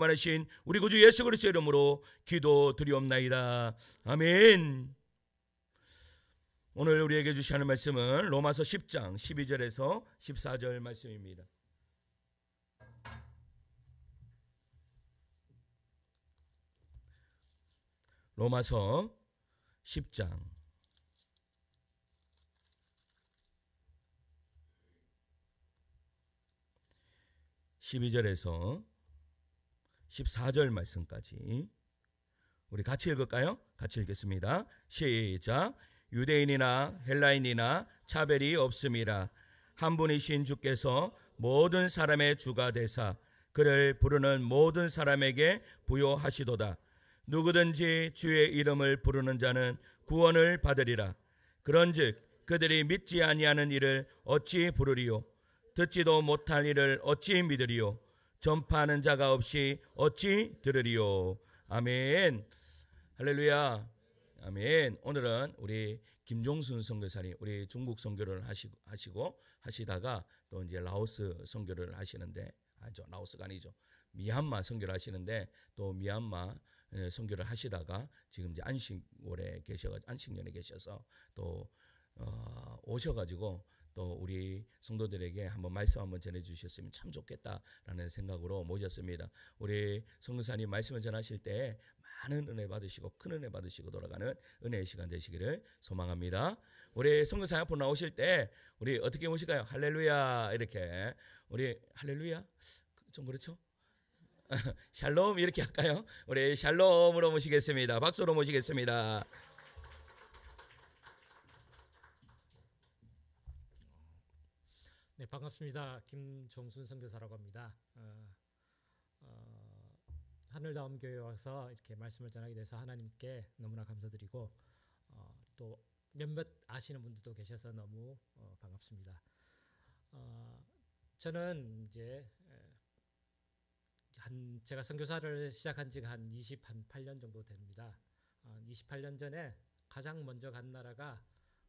많으신 우리 구주 예수 그리스도의 이름으로 기도드리옵나이다. 아멘. 오늘 우리에게 주시는 말씀은 로마서 10장 12절에서 14절 말씀입니다. 로마서 10장 12절에서 14절 말씀까지 우리 같이 읽을까요? 같이 읽겠습니다. 시작. 유대인이나 헬라인이나 차별이 없음이라. 한 분이신 주께서 모든 사람의 주가 되사 그를 부르는 모든 사람에게 부요하시도다. 누구든지 주의 이름을 부르는 자는 구원을 받으리라. 그런즉 그들이 믿지 아니하는 일을 어찌 부르리요? 듣지도 못할 일을 어찌 믿으리요? 전파하는 자가 없이 어찌 들으리요? 아멘. 할렐루야. 아멘. 오늘은 우리 김종순 선교사님, 우리 중국 선교를 하시다가 또 이제 라오스 선교를 하시는데, 라오스가 아니죠. 미얀마 선교를 하시는데, 또 미얀마 선교를 하시다가 지금 이제 안식년에 계셔서 또 오셔가지고 또 우리 성도들에게 한번 말씀 한번 전해주셨으면 참 좋겠다라는 생각으로 모셨습니다. 우리 선교사님 말씀을 전하실 때 많은 은혜 받으시고 큰 은혜 받으시고 돌아가는 은혜의 시간 되시기를 소망합니다. 우리 선교사님 앞으로 나오실 때 우리 어떻게 모실까요? 할렐루야 이렇게 우리 할렐루야 좀 그렇죠? 샬롬 이렇게 할까요? 우리 샬롬으로 모시겠습니다. 박수로 모시겠습니다. 네, 반갑습니다. 김종순 선교사라고 합니다. 하늘다움 교회에 와서 이렇게 말씀을 전하게 돼서 하나님께 너무나 감사드리고 또 몇몇 아시는 분들도 계셔서 너무 반갑습니다. 저는 이제 제가 선교사를 시작한 지가 한 28년 정도 됩니다. 28년 전에 가장 먼저 간 나라가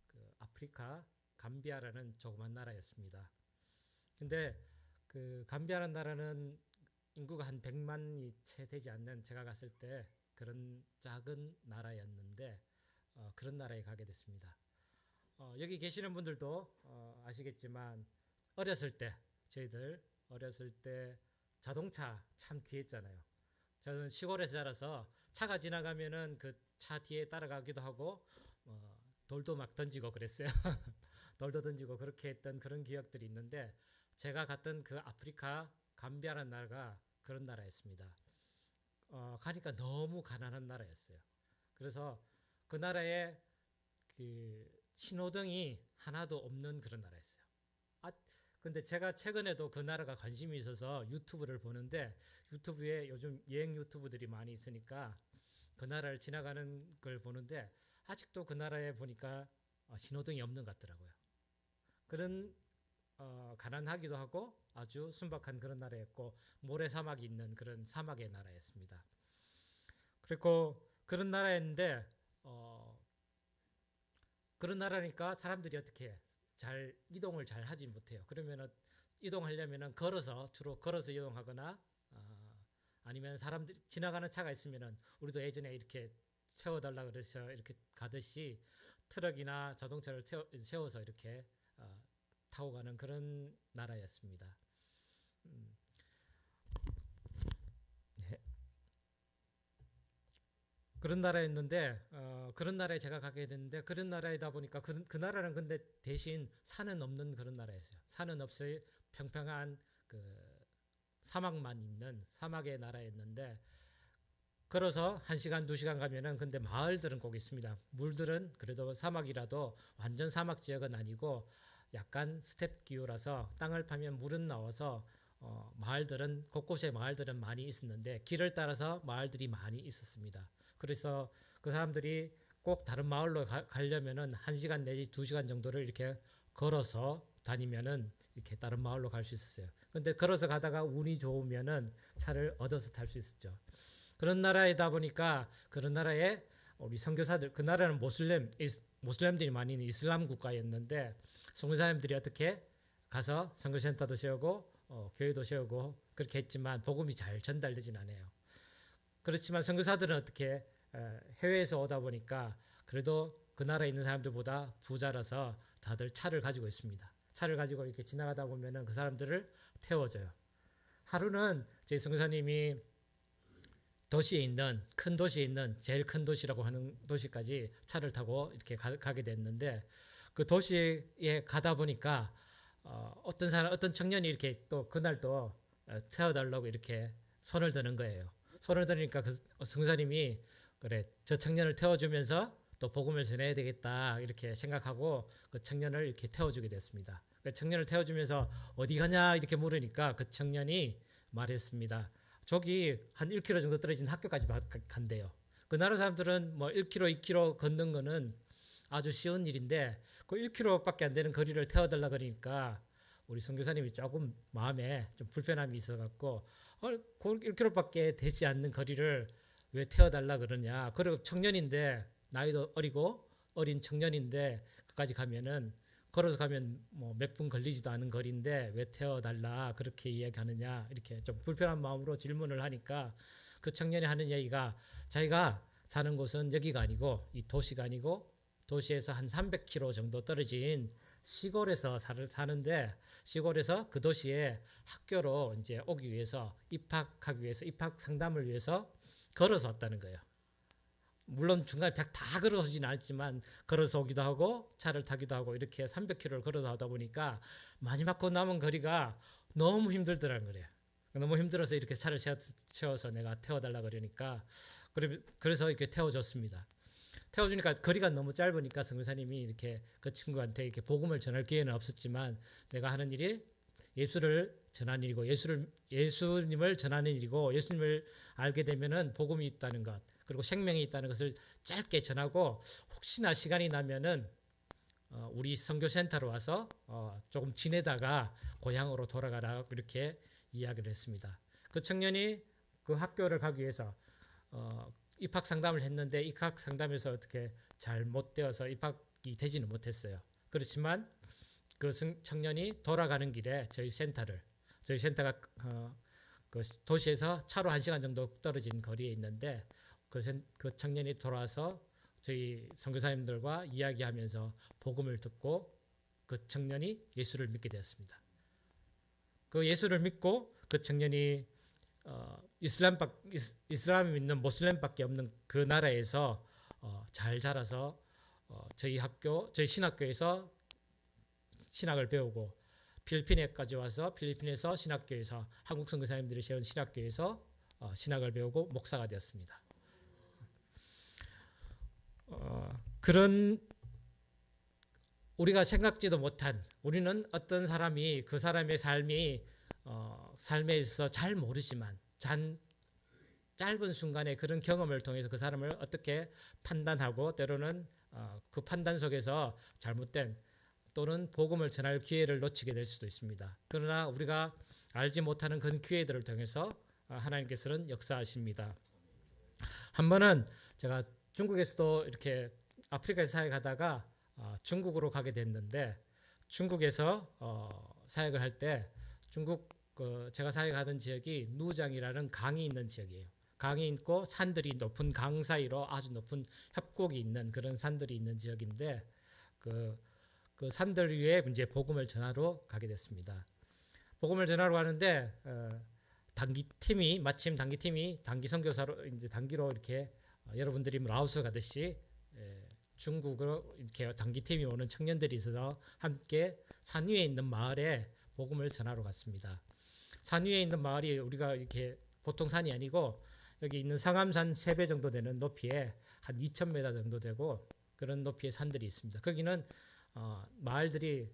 그 아프리카 감비아라는 조그만 나라였습니다. 근데 그 감비아라는 나라는 인구가 한 100만이 채 되지 않는, 제가 갔을 때 그런 작은 나라였는데 그런 나라에 가게 됐습니다. 여기 계시는 분들도 아시겠지만 저희들 어렸을 때 자동차 참 귀했잖아요. 저는 시골에서 자라서 차가 지나가면은 그 차 뒤에 따라가기도 하고 돌도 막 던지고 그랬어요. 돌도 던지고 그렇게 했던 그런 기억들이 있는데, 제가 갔던 그 아프리카 감비아라는 나라가 그런 나라였습니다. 가니까 너무 가난한 나라였어요. 그래서 그 나라에 그 신호등이 하나도 없는 그런 나라였어요. 근데 제가 최근에도 그 나라가 관심이 있어서 유튜브를 보는데, 유튜브에 요즘 여행 유튜브들이 많이 있으니까 그 나라를 지나가는 걸 보는데 아직도 그 나라에 보니까 신호등이 없는 것 같더라고요. 그런 가난하기도 하고 아주 순박한 그런 나라였고, 모래사막이 있는 그런 사막의 나라였습니다. 그리고 그런 나라였는데 그런 나라니까 사람들이 어떻게 잘 이동을 잘 하지 못해요. 그러면은 이동하려면은 주로 걸어서 이동하거나 아니면 사람들 지나가는 차가 있으면은, 우리도 예전에 이렇게 세워달라 그래서 이렇게 가듯이 트럭이나 자동차를 세워서 이렇게 타고 가는 그런 나라였습니다. 네. 그런 나라였는데 그런 나라에 제가 가게 됐는데, 그런 나라이다 보니까 그 나라는 근데 대신 산은 없는 그런 나라였어요. 산은 없어요. 평평한 그 사막만 있는 사막의 나라였는데, 걸어서 1시간 2시간 가면은 근데 마을들은 꼭 있습니다. 물들은 그래도 사막이라도 완전 사막 지역은 아니고 약간 스텝 기후라서 땅을 파면 물은 나와서 곳곳에 마을들은 많이 있었는데, 길을 따라서 마을들이 많이 있었습니다. 그래서 그 사람들이 꼭 다른 마을로 가려면은 1시간 내지 2시간 정도를 이렇게 걸어서 다니면은 이렇게 다른 마을로 갈 수 있었어요. 근데 걸어서 가다가 운이 좋으면은 차를 얻어서 탈 수 있었죠. 그런 나라이다 보니까 그런 나라에 우리 선교사들, 그 나라는 모슬렘들이 많이 있는 이슬람 국가였는데, 선교사님들이 어떻게 가서 선교센터도 세우고 교회도 세우고 그렇게 했지만 복음이 잘 전달되진 않아요. 그렇지만 선교사들은 어떻게 해외에서 오다 보니까 그래도 그 나라에 있는 사람들보다 부자라서 다들 차를 가지고 있습니다. 차를 가지고 이렇게 지나가다 보면은 그 사람들을 태워줘요. 하루는 저희 선교사님이 도시에 있는 큰 도시에 있는 제일 큰 도시라고 하는 도시까지 차를 타고 이렇게 가게 됐는데 그 도시에 가다 보니까 어떤 청년이 이렇게 또 그날 또 태워달라고 이렇게 손을 드는 거예요. 손을 드니까 그 선교사님이 그래 저 청년을 태워주면서 또 복음을 전해야 되겠다 이렇게 생각하고 그 청년을 이렇게 태워주게 됐습니다. 그 청년을 태워주면서 어디 가냐 이렇게 물으니까 그 청년이 말했습니다. 저기 한 1km 정도 떨어진 학교까지 간대요. 그 나라 사람들은 뭐 1km, 2km 걷는 거는 아주 쉬운 일인데 그 1km밖에 안 되는 거리를 태워달라 그러니까 우리 선교사님이 조금 마음에 좀 불편함이 있어갖고 그 1km밖에 되지 않는 거리를 왜 태워달라 그러냐. 그리고 청년인데 나이도 어리고 어린 청년인데 그까지 가면은 걸어서 가면 뭐 몇 분 걸리지도 않은 거리인데 왜 태워달라 그렇게 이야기하느냐 이렇게 좀 불편한 마음으로 질문을 하니까 그 청년이 하는 얘기가 자기가 사는 곳은 여기가 아니고 이 도시가 아니고 도시에서 한 300km 정도 떨어진 시골에서 사는데 시골에서 그 도시에 학교로 이제 오기 위해서 입학하기 위해서 입학 상담을 위해서 걸어서 왔다는 거예요. 물론 중간에 다 걸어서 오진 않았지만 걸어서 오기도 하고 차를 타기도 하고 이렇게 300km를 걸어서 하다 보니까 마지막 그 남은 거리가 너무 힘들더라는 거예요. 너무 힘들어서 이렇게 차를 채워서 내가 태워달라 그러니까 그래서 이렇게 태워줬습니다. 태워주니까 거리가 너무 짧으니까 선교사님이 이렇게 그 친구한테 이렇게 복음을 전할 기회는 없었지만 내가 하는 일이 예수를 전하는 일이고 예수님을 전하는 일이고 예수님을 알게 되면은 복음이 있다는 것 그리고 생명이 있다는 것을 짧게 전하고 혹시나 시간이 나면은 우리 선교센터로 와서 조금 지내다가 고향으로 돌아가라 이렇게 이야기를 했습니다. 그 청년이 그 학교를 가기 위해서 입학 상담을 했는데 입학 상담에서 어떻게 잘못되어서 입학이 되지는 못했어요. 그렇지만 그 청년이 돌아가는 길에 저희 센터가 그 도시에서 차로 1시간 정도 떨어진 거리에 있는데 그 청년이 돌아와서 저희 선교사님들과 이야기하면서 복음을 듣고 그 청년이 예수를 믿게 되었습니다. 그 예수를 믿고 그 청년이 이슬람을 믿는 모슬렘밖에 없는 그 나라에서 잘 자라서 저희 신학교에서 신학을 배우고 필리핀에까지 와서 필리핀에서 신학교에서 한국 선교사님들이 세운 신학교에서 신학을 배우고 목사가 되었습니다. 그런 우리가 생각지도 못한 우리는 어떤 사람이 그 사람의 삶에 있어서 잘 모르지만 짧은 순간에 그런 경험을 통해서 그 사람을 어떻게 판단하고 때로는 그 판단 속에서 잘못된 또는 복음을 전할 기회를 놓치게 될 수도 있습니다. 그러나 우리가 알지 못하는 그런 기회들을 통해서 하나님께서는 역사하십니다. 한 번은 제가 중국에서도 이렇게 아프리카에서 사역하다가 중국으로 가게 됐는데 중국에서 사역을 할 때 중국 제가 사역하던 지역이 누장이라는 강이 있는 지역이에요. 강이 있고 산들이 높은 강 사이로 아주 높은 협곡이 있는 그런 산들이 있는 지역인데 그 산들 위에 이제 복음을 전하러 가게 됐습니다. 복음을 전하러 가는데 단기팀이 단기 선교사로 이제 단기로 이렇게 여러분들이 라오스 가듯이 중국으로 이렇게 단기팀이 오는 청년들이 있어서 함께 산 위에 있는 마을에 복음을 전하러 갔습니다. 산 위에 있는 마을이 우리가 이렇게 보통 산이 아니고 여기 있는 상암산 3배 정도 되는 높이에 한 2,000m 정도 되고 그런 높이의 산들이 있습니다. 거기는 마을들이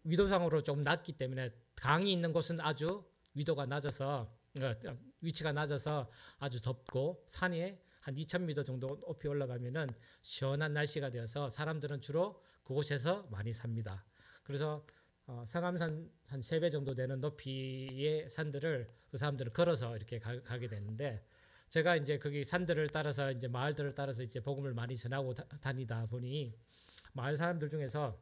위도상으로 좀 낮기 때문에 강이 있는 곳은 아주 위도가 낮아서 위치가 낮아서 아주 덥고 산에 한 2,000m 정도 높이 올라가면은 시원한 날씨가 되어서 사람들은 주로 그곳에서 많이 삽니다. 그래서 상암산 한 3배 정도 되는 높이의 산들을 그 사람들은 걸어서 이렇게 가게 됐는데 제가 이제 거기 산들을 따라서 이제 마을들을 따라서 이제 복음을 많이 전하고 다니다 보니 마을 사람들 중에서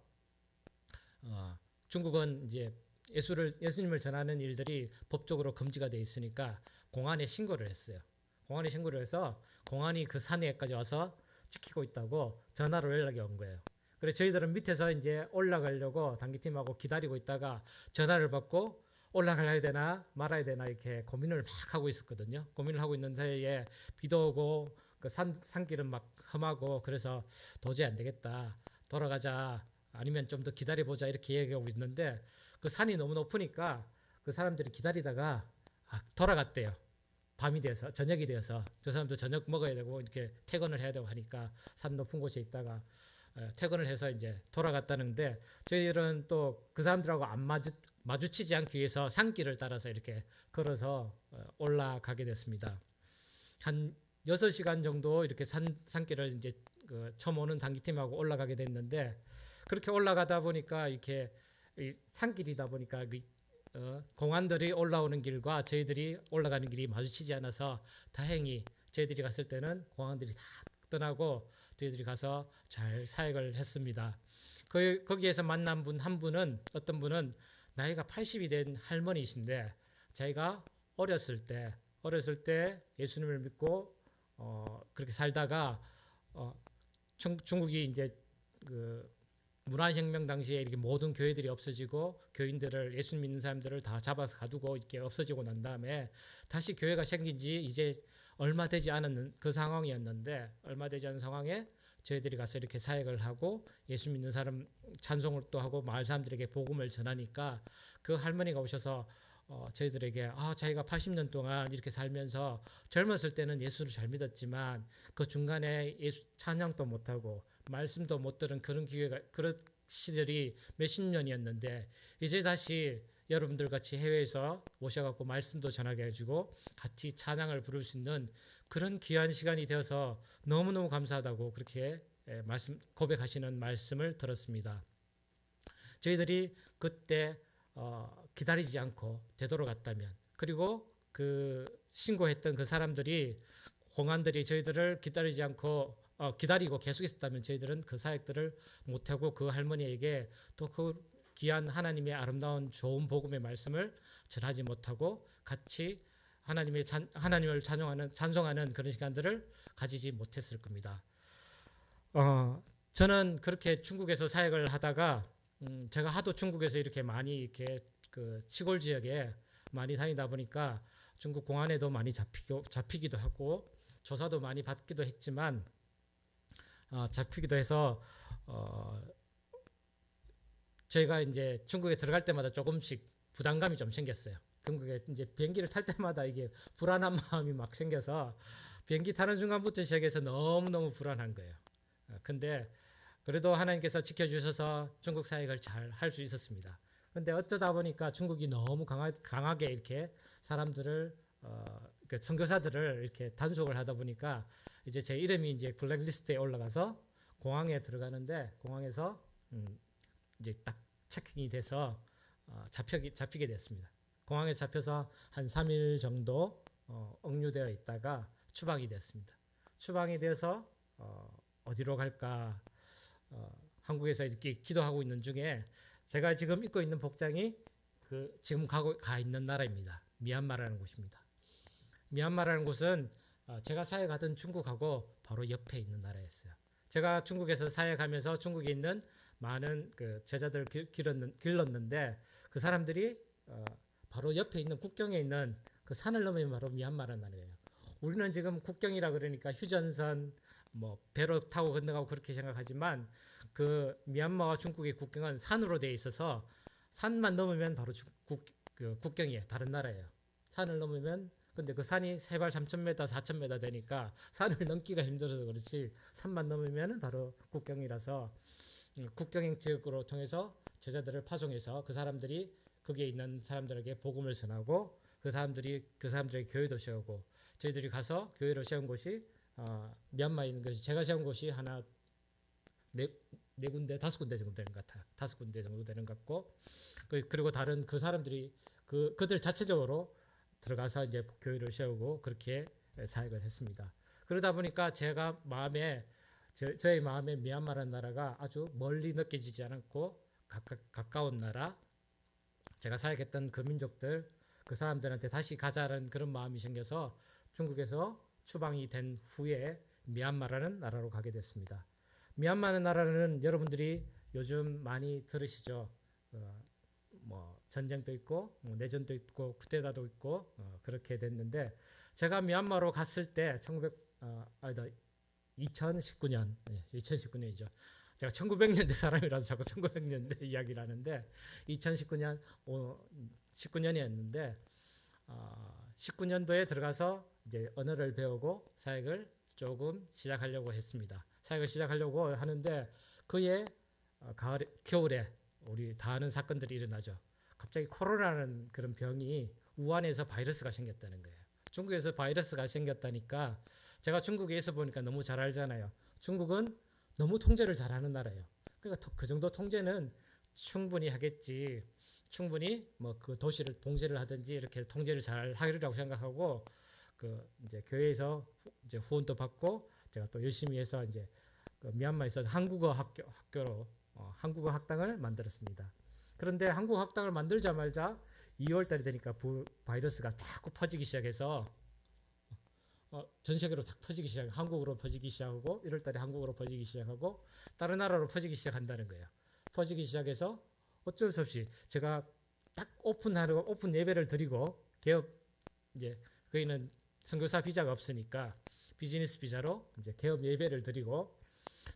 중국은 이제 예수님을 전하는 일들이 법적으로 금지가 돼 있으니까 공안에 신고를 했어요. 공안에 신고를 해서 공안이 그 산에까지 와서 지키고 있다고 전화로 연락이 온 거예요. 그래서 저희들은 밑에서 이제 올라가려고 단기팀하고 기다리고 있다가 전화를 받고 올라가야 되나 말아야 되나 이렇게 고민을 막 하고 있었거든요. 고민을 하고 있는 사이에 비도 오고 그 산길은 막 험하고 그래서 도저히 안 되겠다. 돌아가자. 아니면 좀 더 기다려보자 이렇게 얘기하고 있는데 그 산이 너무 높으니까 그 사람들이 기다리다가 돌아갔대요. 밤이 돼서 저녁이 되어서 저 사람도 저녁 먹어야 되고 이렇게 퇴근을 해야 되고 하니까 산 높은 곳에 있다가 퇴근을 해서 이제 돌아갔다는데 저희들은 또 그 사람들하고 안 마주치지 않기 위해서 산길을 따라서 이렇게 걸어서 올라가게 됐습니다. 한 6시간 정도 이렇게 산길을 이제 처음 오는 단기팀하고 올라가게 됐는데 그렇게 올라가다 보니까 이렇게 산길이다 보니까 공안들이 올라오는 길과 저희들이 올라가는 길이 마주치지 않아서 다행히 저희들이 갔을 때는 공안들이 다 떠나고 저희들이 가서 잘 사역을 했습니다. 거기에서 만난 분 한 분은 어떤 분은 나이가 80이 된 할머니이신데 자기가 어렸을 때 예수님을 믿고 그렇게 살다가 중국이 이제 그 문화혁명 당시에 이렇게 모든 교회들이 없어지고 교인들을 예수 믿는 사람들을 다 잡아서 가두고 이렇게 없어지고 난 다음에 다시 교회가 생긴 지 이제 얼마 되지 않은 그 상황이었는데 얼마 되지 않은 상황에 저희들이 가서 이렇게 사역을 하고 예수 믿는 사람 찬송을 또 하고 마을 사람들에게 복음을 전하니까 그 할머니가 오셔서 저희들에게 자기가 80년 동안 이렇게 살면서 젊었을 때는 예수를 잘 믿었지만 그 중간에 예수 찬양도 못하고 말씀도 못 들은 그런 시절이 몇십 년이었는데 이제 다시 여러분들 같이 해외에서 오셔갖고 말씀도 전하게 해주고 같이 찬양을 부를 수 있는 그런 귀한 시간이 되어서 너무너무 감사하다고 그렇게 고백하시는 말씀을 들었습니다. 저희들이 그때 기다리지 않고 되돌아갔다면 그리고 그 신고했던 그 사람들이 공안들이 저희들을 기다리지 않고 기다리고 계속 있었다면 저희들은 그 사역들을 못하고 그 할머니에게 또 그 귀한 하나님의 아름다운 좋은 복음의 말씀을 전하지 못하고 같이 하나님을 찬송하는 그런 시간들을 가지지 못했을 겁니다. 저는 그렇게 중국에서 사역을 하다가 제가 하도 중국에서 이렇게 많이 이렇게 그 시골 지역에 많이 다니다 보니까 중국 공안에도 많이 잡히기도 하고 조사도 많이 받기도 했지만 잡히기도 해서 저희가 이제 중국에 들어갈 때마다 조금씩 부담감이 좀 생겼어요. 중국에 이제 비행기를 탈 때마다 이게 불안한 마음이 막 생겨서 비행기 타는 순간부터 시작해서 너무너무 불안한 거예요. 근데 그래도 하나님께서 지켜주셔서 중국 사역을 잘 할 수 있었습니다. 근데 어쩌다 보니까 중국이 너무 강하게 이렇게 사람들을 그 선교사들을 이렇게 단속을 하다 보니까 이제 제 이름이 이제 블랙리스트에 올라가서 공항에 들어가는데 공항에서 이제 딱 체킹이 돼서 잡히게 됐습니다. 공항에 잡혀서 한 3일 정도 억류되어 있다가 추방이 됐습니다. 추방이 되어서 어디로 갈까 한국에서 이렇게 기도하고 있는 중에 제가 지금 입고 있는 복장이 지금 가 있는 나라입니다. 미얀마라는 곳입니다. 미얀마라는 곳은 제가 사역하던 중국하고 바로 옆에 있는 나라였어요. 제가 중국에서 사역하면서 중국에 있는 많은 그 제자들 길렀는데 그 사람들이 바로 옆에 있는 국경에 있는 그 산을 넘으면 바로 미얀마라는 나라예요. 우리는 지금 국경이라 그러니까 휴전선 뭐 배로 타고 건너가고 그렇게 생각하지만 그 미얀마와 중국의 국경은 산으로 되어 있어서 산만 넘으면 바로 국경이에요. 다른 나라예요. 산을 넘으면 근데 그 산이 해발 3,000m, 4,000m 되니까 산을 넘기가 힘들어서 그렇지 산만 넘으면 바로 국경이라서 국경행 지역으로 통해서 제자들을 파송해서 그 사람들이 거기에 있는 사람들에게 복음을 전하고 그 사람들에게 교회도 세우고 저희들이 가서 교회를 세운 곳이 미얀마에 있는 것이 제가 세운 곳이 하나 네 군데 5군데 정도 되는 것 같아요. 5군데 정도 되는 것 같고 그리고 다른 그 사람들이 그들 자체적으로 들어가서 이제 교회를 세우고 그렇게 사역을 했습니다. 그러다 보니까 제가 저의 마음에 미얀마라는 나라가 아주 멀리 느껴지지 않고 가까운 나라 제가 사역했던 그 민족들 그 사람들한테 다시 가자라는 그런 마음이 생겨서 중국에서 추방이 된 후에 미얀마라는 나라로 가게 됐습니다. 미얀마라는 나라는 여러분들이 요즘 많이 들으시죠. 뭐 전쟁도 있고 뭐 내전도 있고 쿠데타도 있고 그렇게 됐는데 제가 미얀마로 갔을 때 2019년 2019년이죠. 제가 1900년대 사람이라서 자꾸 1900년대 이야기를 하는데 2019년 19년이었는데 19년도에 들어가서 이제 언어를 배우고 사역을 조금 시작하려고 했습니다. 사역을 시작하려고 하는데 그해 겨울에 우리 다 아는 사건들이 일어나죠. 갑자기 코로나라는 그런 병이 우한에서 바이러스가 생겼다는 거예요. 중국에서 바이러스가 생겼다니까 제가 중국에 있어 보니까 너무 잘 알잖아요. 중국은 너무 통제를 잘하는 나라예요. 그러니까 그 정도 통제는 충분히 하겠지. 충분히 뭐 그 도시를 봉쇄를 하든지 이렇게 통제를 잘 하리라고 생각하고 그 이제 교회에서 이제 후원도 받고 제가 또 열심히 해서 이제 그 미얀마에서 한국어 학교로 한국어 학당을 만들었습니다. 그런데 한국어 학당을 만들자마자 2월 달이 되니까 바이러스가 자꾸 퍼지기 시작해서 전 세계로 다 퍼지기 시작, 한국으로 퍼지기 시작하고 1월 달에 한국으로 퍼지기 시작하고 다른 나라로 퍼지기 시작한다는 거예요. 퍼지기 시작해서 어쩔 수 없이 제가 딱 오픈 예배를 드리고 개업 이제 거기는 선교사 비자가 없으니까 비즈니스 비자로 이제 개업 예배를 드리고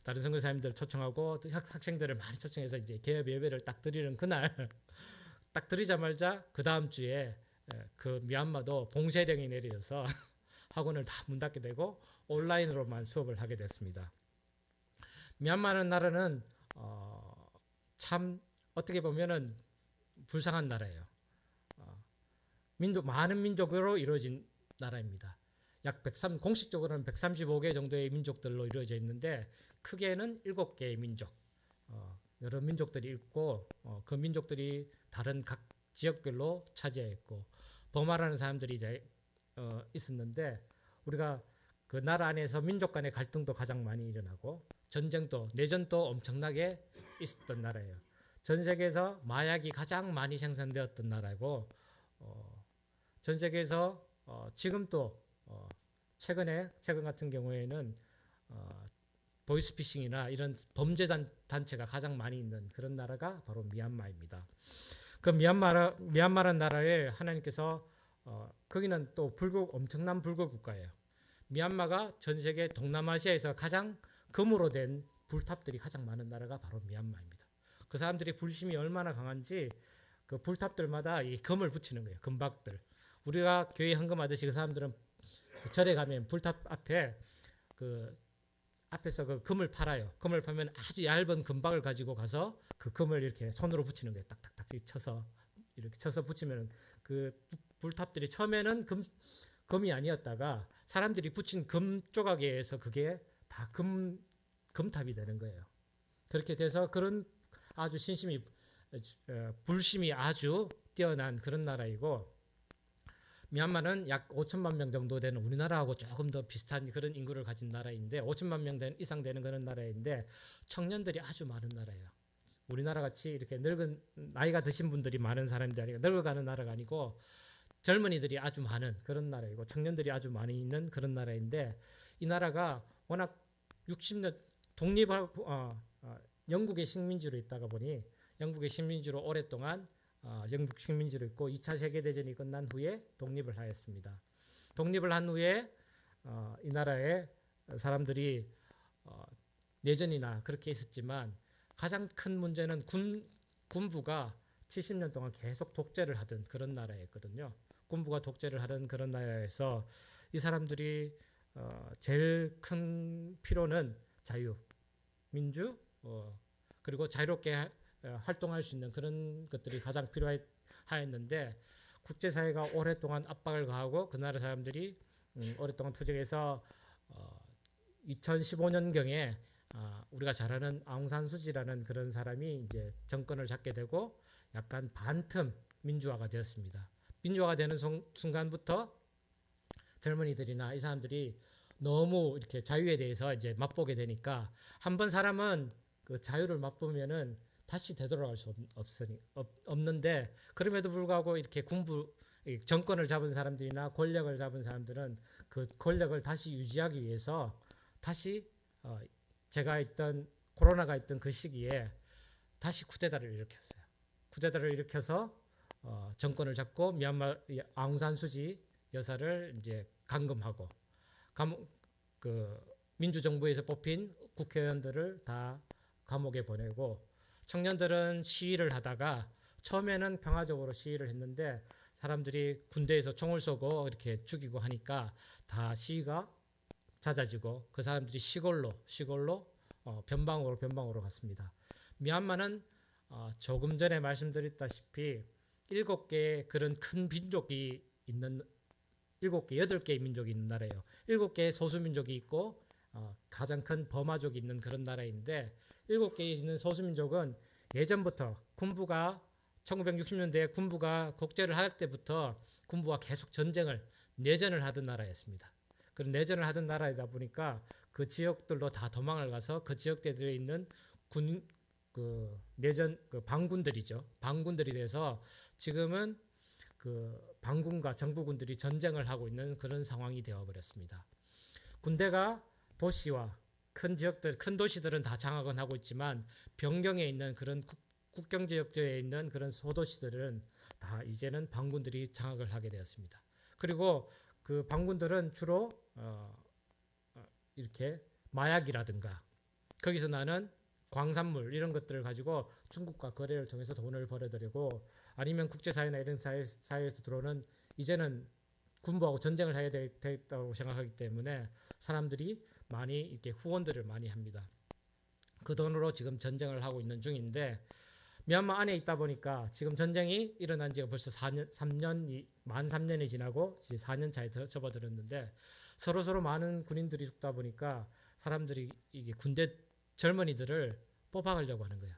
다른 선교사님들 초청하고 학생들을 많이 초청해서 이제 개업 예배를 딱 드리는 그날 딱 드리자마자 그 다음 주에 그 미얀마도 봉쇄령이 내려져서 학원을 다 문 닫게 되고 온라인으로만 수업을 하게 됐습니다. 미얀마라는 나라는 참 어떻게 보면은 불쌍한 나라예요. 많은 민족으로 이루어진 나라입니다. 공식적으로는 135개 정도의 민족들로 이루어져 있는데 크게는 7개의 민족, 여러 민족들이 있고 그 민족들이 다른 각 지역별로 차지했고 버마라는 사람들이 이제 있었는데 우리가 그 나라 안에서 민족 간의 갈등도 가장 많이 일어나고 내전도 엄청나게 있었던 나라예요. 전 세계에서 마약이 가장 많이 생산되었던 나라고 전 세계에서 지금도 최근 같은 경우에는 보이스피싱이나 이런 범죄 단체가 가장 많이 있는 그런 나라가 바로 미얀마입니다. 그 미얀마라는 나라에 하나님께서 거기는 또 엄청난 불교 국가예요. 미얀마가 전 세계 동남아시아에서 가장 금으로 된 불탑들이 가장 많은 나라가 바로 미얀마입니다. 그 사람들이 불심이 얼마나 강한지 그 불탑들마다 이 금을 붙이는 거예요. 금박들. 우리가 교회 헌금하듯이 그 사람들은 그 절에 가면 불탑 앞에 앞에서 그 금을 팔아요. 금을 팔면 아주 얇은 금박을 가지고 가서 그 금을 이렇게 손으로 붙이는 거예요. 딱딱딱 이렇게 쳐서 붙이면 그 불탑들이 처음에는 금이 아니었다가 사람들이 붙인 금 조각에 의해서 그게 다 금탑이 되는 거예요. 그렇게 돼서 그런 아주 불심이 아주 뛰어난 그런 나라이고 미얀마는 약 5천만 명 정도 되는 우리나라하고 조금 더 비슷한 그런 인구를 가진 나라인데 5천만 명 이상 되는 그런 나라인데 청년들이 아주 많은 나라예요. 우리나라 같이 이렇게 나이가 드신 분들이 많은 사람들이 아니고 늙어가는 나라가 아니고 젊은이들이 아주 많은 그런 나라이고 청년들이 아주 많이 있는 그런 나라인데 이 나라가 워낙 60년 영국의 식민지로 있다가 보니 영국의 식민지로 오랫동안 영국 식민지로 있고 2차 세계대전이 끝난 후에 독립을 하였습니다. 독립을 한 후에 이 나라의 사람들이 내전이나 그렇게 있었지만 가장 큰 문제는 군부가 70년 동안 계속 독재를 하던 그런 나라였거든요. 군부가 독재를 하던 그런 나라에서 이 사람들이 제일 큰 필요는 자유, 민주, 그리고 자유롭게 활동할 수 있는 그런 것들이 가장 필요하였는데 국제사회가 오랫동안 압박을 가하고 그 나라 사람들이 오랫동안 투쟁해서 2015년경에 우리가 잘 아는 아웅산 수지라는 그런 사람이 이제 정권을 잡게 되고 약간 반틈 민주화가 되었습니다. 민주화가 되는 순간부터 젊은이들이나 이 사람들이 너무 이렇게 자유에 대해서 이제 맛보게 되니까 한번 사람은 그 자유를 맛보면은 다시 되돌아갈 수 없는데 그럼에도 불구하고 이렇게 이 정권을 잡은 사람들이나 권력을 잡은 사람들은 그 권력을 다시 유지하기 위해서 다시 제가 있던 코로나가 있던 그 시기에 다시 쿠데타를 일으켰어요. 쿠데타를 일으켜서 정권을 잡고 미얀마 아웅산 수지 여사를 이제 감금하고 그 민주정부에서 뽑힌 국회의원들을 다 감옥에 보내고 청년들은 시위를 하다가 처음에는 평화적으로 시위를 했는데 사람들이 군대에서 총을 쏘고 이렇게 죽이고 하니까 다 시위가 잦아지고 그 사람들이 시골로 변방으로 갔습니다. 미얀마는 조금 전에 말씀드렸다시피 7개의 그런 큰 민족이 있는 8개의 민족이 있는 나라예요. 7개의 소수민족이 있고 가장 큰 버마족이 있는 그런 나라인데 7개 있는 소수민족은 예전부터 군부가 1960년대에 군부가 독재를 할 때부터 군부와 계속 내전을 하던 나라였습니다. 그런 내전을 하던 나라이다 보니까 그 지역들로 다 도망을 가서 그 지역들에 있는 반군들이죠. 반군들이 돼서 지금은 그 반군과 정부군들이 전쟁을 하고 있는 그런 상황이 되어버렸습니다. 군대가 도시와 큰 도시들은 다 장악은 하고 있지만 변경에 있는 그런 국경 지역에 있는 그런 소도시들은 다 이제는 반군들이 장악을 하게 되었습니다. 그리고 그 반군들은 주로 이렇게 마약이라든가 거기서 나는 광산물 이런 것들을 가지고 중국과 거래를 통해서 돈을 벌어들이고 아니면 국제사회나 이런 사회에서 들어오는 이제는 군부하고 전쟁을 해야 되겠다고 생각하기 때문에 사람들이 많이 이렇게 후원들을 많이 합니다. 그 돈으로 지금 전쟁을 하고 있는 중인데 미얀마 안에 있다 보니까 지금 전쟁이 일어난 지가 벌써 만 3년이 지나고 이제 4년 차에 접어들었는데 서로 많은 군인들이 죽다 보니까 사람들이 이게 군대 젊은이들을 뽑아가려고 하는 거예요.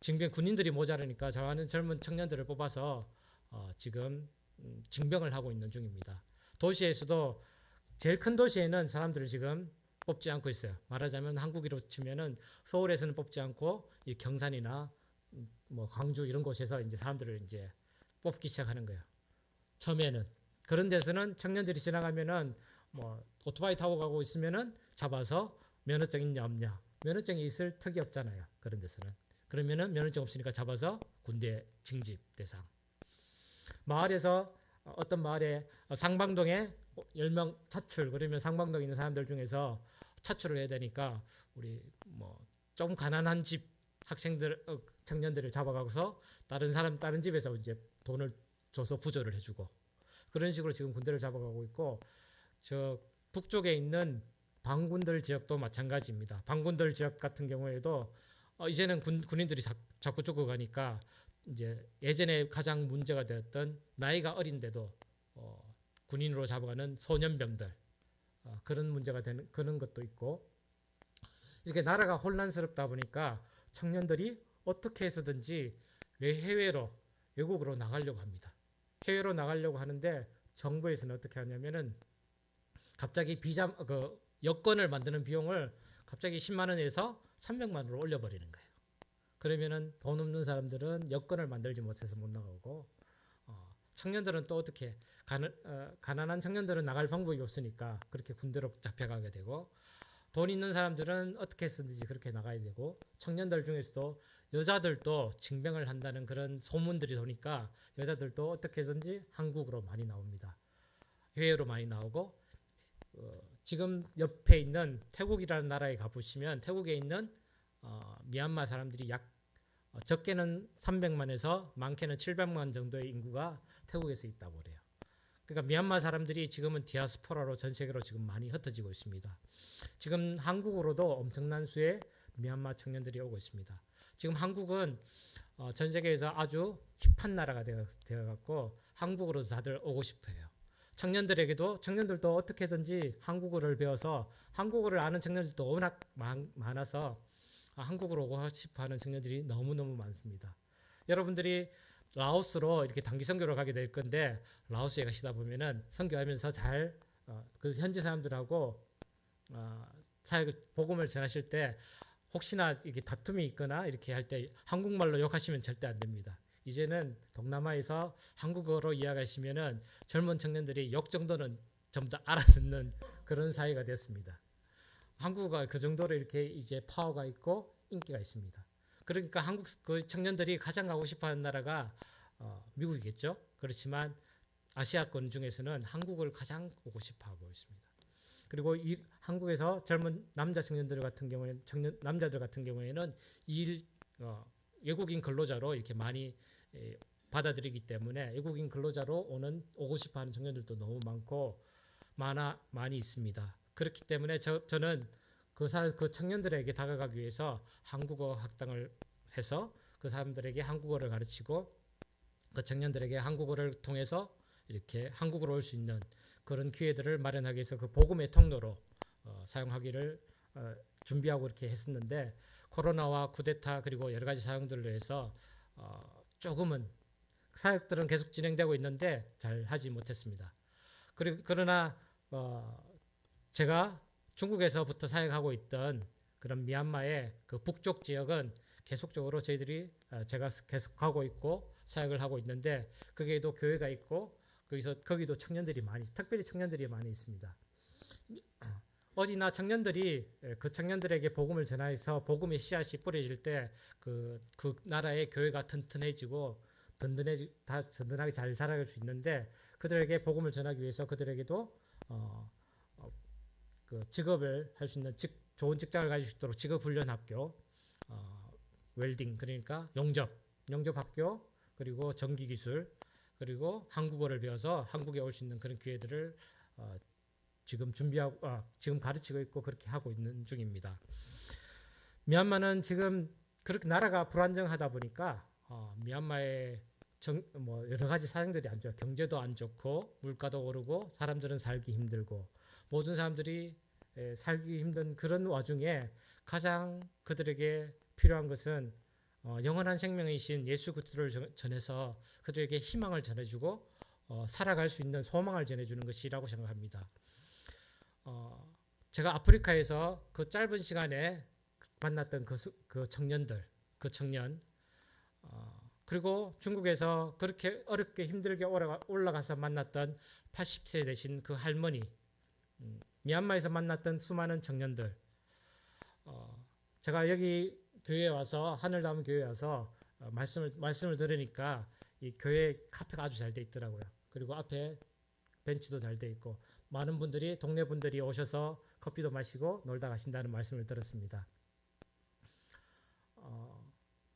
지금 군인들이 모자라니까 저하는 젊은 청년들을 뽑아서 지금 징병을 하고 있는 중입니다. 도시에서도 제일 큰 도시에는 사람들을 지금 뽑지 않고 있어요. 말하자면 한국으로 치면은 서울에서는 뽑지 않고 이 경산이나 뭐 광주 이런 곳에서 이제 사람들을 이제 뽑기 시작하는 거예요. 처음에는 그런 데서는 청년들이 지나가면은 뭐 오토바이 타고 가고 있으면은 잡아서 면허증 있냐 없냐, 면허증이 있을 턱이 없잖아요. 그런 데서는 그러면은 면허증 없으니까 잡아서 군대 징집 대상. 마을에서 어떤 마을에 상방동에 10명 차출 그러면 상방동에 있는 사람들 중에서 차출을 해야 되니까 우리 뭐 좀 가난한 집 청년들을 잡아가서 다른 집에서 이제 돈을 줘서 부조를 해주고 그런 식으로 지금 군대를 잡아가고 있고 저 북쪽에 있는 반군들 지역도 마찬가지입니다. 반군들 지역 같은 경우에도 이제는 군인들이 자꾸 죽어가니까 이제 예전에 가장 문제가 되었던 나이가 어린데도 군인으로 잡아가는 소년병들 그런 문제가 되는 그런 것도 있고 이렇게 나라가 혼란스럽다 보니까 청년들이 어떻게 해서든지 외국으로 나가려고 합니다. 해외로 나가려고 하는데 정부에서는 어떻게 하냐면은 갑자기 여권을 만드는 비용을 갑자기 10만 원에서 300만 원으로 올려버리는 거예요. 그러면은 돈 없는 사람들은 여권을 만들지 못해서 못 나가고 청년들은 또 어떻게 가난한 청년들은 나갈 방법이 없으니까 그렇게 군대로 잡혀가게 되고 돈 있는 사람들은 어떻게 해서든지 그렇게 나가야 되고 청년들 중에서도 여자들도 징병을 한다는 그런 소문들이 도니까 여자들도 어떻게 해서든지 한국으로 많이 나옵니다. 해외로 많이 나오고 지금 옆에 있는 태국이라는 나라에 가보시면 태국에 있는 미얀마 사람들이 적게는 300만에서 많게는 700만 정도의 인구가 태국에서 있다고 그래요. 그러니까 미얀마 사람들이 지금은 디아스포라로 전 세계로 지금 많이 흩어지고 있습니다. 지금 한국으로도 엄청난 수의 미얀마 청년들이 오고 있습니다. 지금 한국은 전 세계에서 아주 힙한 나라가 되어갖고 한국으로 다들 오고 싶어요. 청년들도 어떻게든지 한국어를 배워서 한국어를 아는 청년들도 워낙 많아서 한국으로 오고 싶어하는 청년들이 너무너무 많습니다. 여러분들이 라오스로 이렇게 단기 선교를 가게 될 건데 라오스에 가시다 보면은 선교하면서 그 현지 사람들하고 복음을 전하실 때 혹시나 이게 다툼이 있거나 이렇게 할 때 한국말로 욕하시면 절대 안 됩니다. 이제는 동남아에서 한국어로 이야기하시면은 젊은 청년들이 욕 정도는 전부 다 알아듣는 그런 사회가 됐습니다. 한국어가 그 정도로 이렇게 이제 파워가 있고 인기가 있습니다. 그러니까 한국 그 청년들이 가장 가고 싶어하는 나라가 미국이겠죠. 그렇지만 아시아권 중에서는 한국을 가장 오고 싶어하고 있습니다. 그리고 한국에서 젊은 남자 청년들 같은 경우에는 남자들 같은 경우에는 외국인 근로자로 이렇게 많이 받아들이기 때문에 외국인 근로자로 오고 싶어하는 청년들도 너무 많이 있습니다. 그렇기 때문에 저는 그 청년들에게 다가가기 위해서 한국어 학당을 해서 그 사람들에게 한국어를 가르치고 그 청년들에게 한국어를 통해서 이렇게 한국으로 올 수 있는 그런 기회들을 마련하기 위해서 그 복음의 통로로 사용하기를 준비하고 이렇게 했었는데 코로나와 쿠데타 그리고 여러 가지 사용들로 해서 조금은 사역들은 계속 진행되고 있는데 잘 하지 못했습니다. 그러나 제가 중국에서부터 사역하고 있던 그런 미얀마의 그 북쪽 지역은 계속적으로 제가 계속하고 있고 사역을 하고 있는데 거기에도 교회가 있고 거기도 특별히 청년들이 많이 있습니다. 어디나 청년들이 그 청년들에게 복음을 전하여서 복음의 씨앗이 뿌려질 때 그 나라의 교회가 튼튼해지고 든든하게 잘 자라갈 수 있는데 그들에게 복음을 전하기 위해서 그들에게도 그 직업을 할 수 있는 좋은 직장을 가질 수 있도록 직업 훈련 학교, 웰딩 그러니까 용접 학교 그리고 전기 기술 그리고 한국어를 배워서 한국에 올 수 있는 그런 기회들을 지금 가르치고 있고 그렇게 하고 있는 중입니다. 미얀마는 지금 그렇게 나라가 불안정하다 보니까 미얀마의 여러 가지 사정들이 안 좋아요. 경제도 안 좋고 물가도 오르고 사람들은 살기 힘들고 모든 사람들이 살기 힘든 그런 와중에 가장 그들에게 필요한 것은 영원한 생명이신 예수 그리스도를 전해서 그들에게 희망을 전해주고 살아갈 수 있는 소망을 전해주는 것이라고 생각합니다. 제가 아프리카에서 그 짧은 시간에 만났던 그 청년 그리고 중국에서 그렇게 어렵게 힘들게 올라가서 만났던 80세 되신 그 할머니, 미얀마에서 만났던 수많은 청년들, 제가 여기 교회에 와서 하늘담 교회에 와서 말씀을 들으니까 이 교회 카페가 아주 잘 돼 있더라고요. 그리고 앞에 벤치도 잘 돼 있고 많은 분들이 동네 분들이 오셔서 커피도 마시고 놀다 가신다는 말씀을 들었습니다.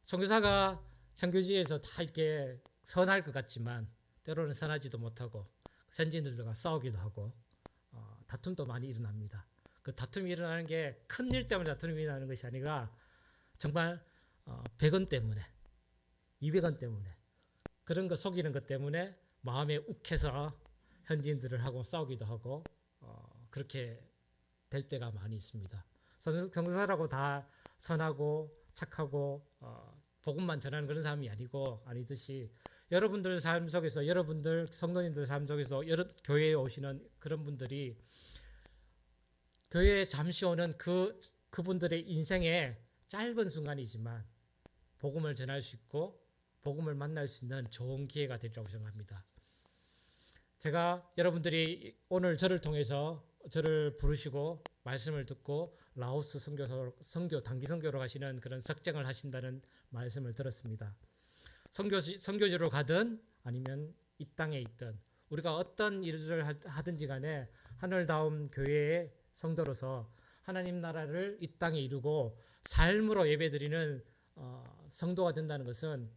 선교사가 선교지에서 다 이렇게 선할 것 같지만 때로는 선하지도 못하고 선진들과 싸우기도 하고 다툼도 많이 일어납니다. 그 다툼이 일어나는 게 큰 일 때문에 다툼이 일어나는 것이 아니라 정말 100원 때문에 200원 때문에 그런 거 속이는 것 때문에 마음에 욱해서 현지인들을 하고 싸우기도 하고 그렇게 될 때가 많이 있습니다. 선교사라고 다 선하고 착하고 복음만 전하는 그런 사람이 아니듯이 여러분들 삶 속에서 여러분들 성도님들 삶 속에서 교회에 오시는 그런 분들이 교회에 잠시 오는 그분들의 인생의 짧은 순간이지만 복음을 전할 수 있고 복음을 만날 수 있는 좋은 기회가 되리라고 생각합니다. 제가 여러분들이 오늘 저를 통해서 저를 부르시고 말씀을 듣고 라오스 단기 선교로 가시는 그런 석정을 하신다는 말씀을 들었습니다. 선교지로 가든 아니면 이 땅에 있든 우리가 어떤 일을 하든지 간에 하늘다움 교회의 성도로서 하나님 나라를 이 땅에 이루고 삶으로 예배드리는 성도가 된다는 것은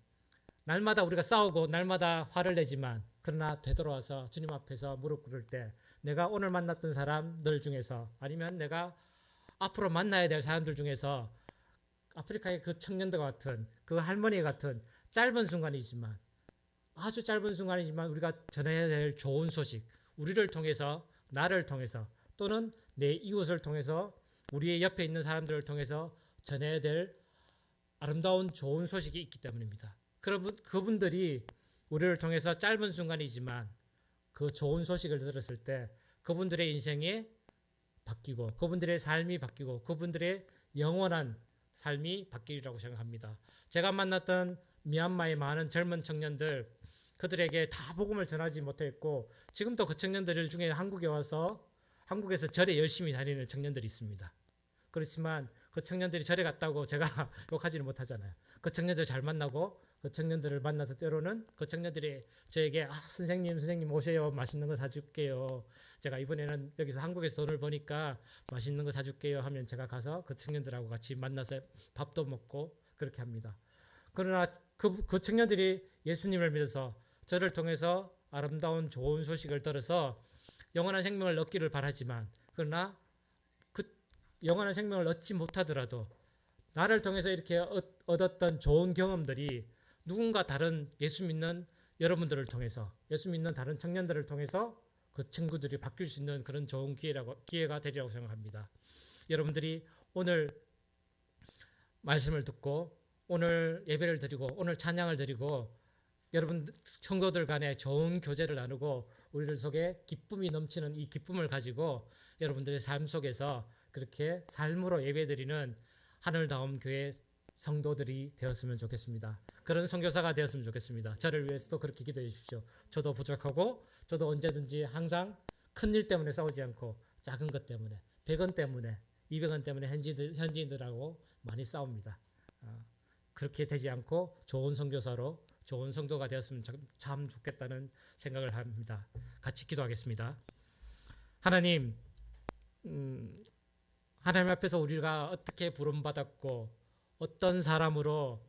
날마다 우리가 싸우고 날마다 화를 내지만 그러나 되돌아와서 주님 앞에서 무릎 꿇을 때 내가 오늘 만났던 사람들 중에서 아니면 내가 앞으로 만나야 될 사람들 중에서 아프리카의 그 청년들 같은 그 할머니 같은 짧은 순간이지만 아주 짧은 순간이지만 우리가 전해야 될 좋은 소식 우리를 통해서 나를 통해서 또는 내 이웃을 통해서 우리의 옆에 있는 사람들을 통해서 전해야 될 아름다운 좋은 소식이 있기 때문입니다. 그분들이 우리를 통해서 짧은 순간이지만 그 좋은 소식을 들었을 때 그분들의 인생이 바뀌고 그분들의 삶이 바뀌고 그분들의 영원한 삶이 바뀌리라고 생각합니다. 제가 만났던 미얀마의 많은 젊은 청년들, 그들에게 다 복음을 전하지 못했고 지금도 그 청년들 중에 한국에 와서 한국에서 절에 열심히 다니는 청년들이 있습니다. 그렇지만 그 청년들이 절에 갔다고 제가 욕하지는 못하잖아요. 그 청년들 잘 만나고 그 청년들을 만나서 때로는 그 청년들이 저에게 선생님 오세요. 맛있는 거 사줄게요. 제가 이번에는 여기서 한국에서 돈을 버니까 맛있는 거 사줄게요 하면 제가 가서 그 청년들하고 같이 만나서 밥도 먹고 그렇게 합니다. 그러나 그 청년들이 예수님을 믿어서 저를 통해서 아름다운 좋은 소식을 들어서 영원한 생명을 얻기를 바라지만 그러나 그 영원한 생명을 얻지 못하더라도 나를 통해서 이렇게 얻었던 좋은 경험들이 누군가 다른 예수 믿는 여러분들을 통해서 예수 믿는 다른 청년들을 통해서 그 친구들이 바뀔 수 있는 그런 좋은 기회가 되리라고 생각합니다. 여러분들이 오늘 말씀을 듣고 오늘 예배를 드리고 오늘 찬양을 드리고 여러분 성도들 간에 좋은 교제를 나누고 우리들 속에 기쁨이 넘치는 이 기쁨을 가지고 여러분들의 삶 속에서 그렇게 삶으로 예배드리는 하늘다움 교회 성도들이 되었으면 좋겠습니다. 그런 선교사가 되었으면 좋겠습니다. 저를 위해서도 그렇게 기도해 주십시오. 저도 부족하고 저도 언제든지 항상 큰일 때문에 싸우지 않고 작은 것 때문에 100원 때문에 200원 때문에 현지인들하고 많이 싸웁니다. 그렇게 되지 않고 좋은 선교사로 좋은 성도가 되었으면 참 좋겠다는 생각을 합니다. 같이 기도하겠습니다. 하나님, 하나님 앞에서 우리가 어떻게 부름받았고 어떤 사람으로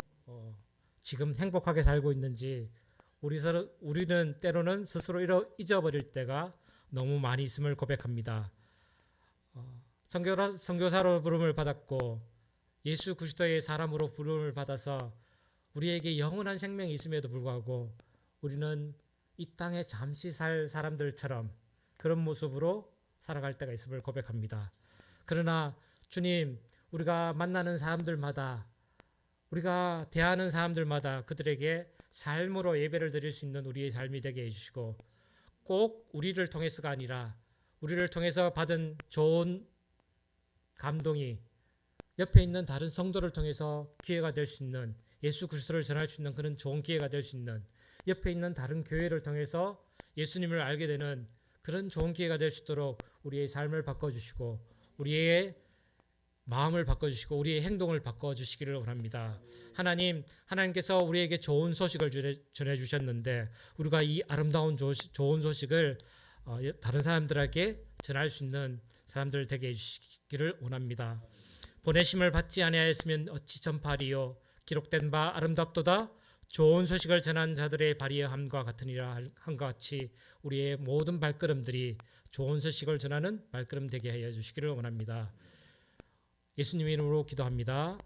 지금 행복하게 살고 있는지 우리는 때로는 스스로 잊어버릴 때가 너무 많이 있음을 고백합니다. 선교사로 부름을 받았고 예수 그리스도의 사람으로 부름을 받아서 우리에게 영원한 생명이 있음에도 불구하고 우리는 이 땅에 잠시 살 사람들처럼 그런 모습으로 살아갈 때가 있음을 고백합니다. 그러나 주님, 우리가 만나는 사람들마다 우리가 대하는 사람들마다 그들에게 삶으로 예배를 드릴 수 있는 우리의 삶이 되게 해주시고 꼭 우리를 통해서가 아니라 우리를 통해서 받은 좋은 감동이 옆에 있는 다른 성도를 통해서 기회가 될 수 있는 예수 그리스도를 전할 수 있는 그런 좋은 기회가 될 수 있는 옆에 있는 다른 교회를 통해서 예수님을 알게 되는 그런 좋은 기회가 될 수 있도록 우리의 삶을 바꿔주시고 우리의 마음을 바꿔주시고 우리의 행동을 바꿔주시기를 원합니다. 하나님께서 우리에게 좋은 소식을 전해주셨는데 우리가 이 아름다운 좋은 소식을 다른 사람들에게 전할 수 있는 사람들 되게 해주시기를 원합니다. 보내심을 받지 아니하였으면 어찌 전파리요 기록된 바 아름답도다 좋은 소식을 전한 자들의 발이의 함과 같으니라 한것 같이 우리의 모든 발걸음들이 좋은 소식을 전하는 발걸음 되게 하여 주시기를 원합니다. 예수님 이름으로 기도합니다.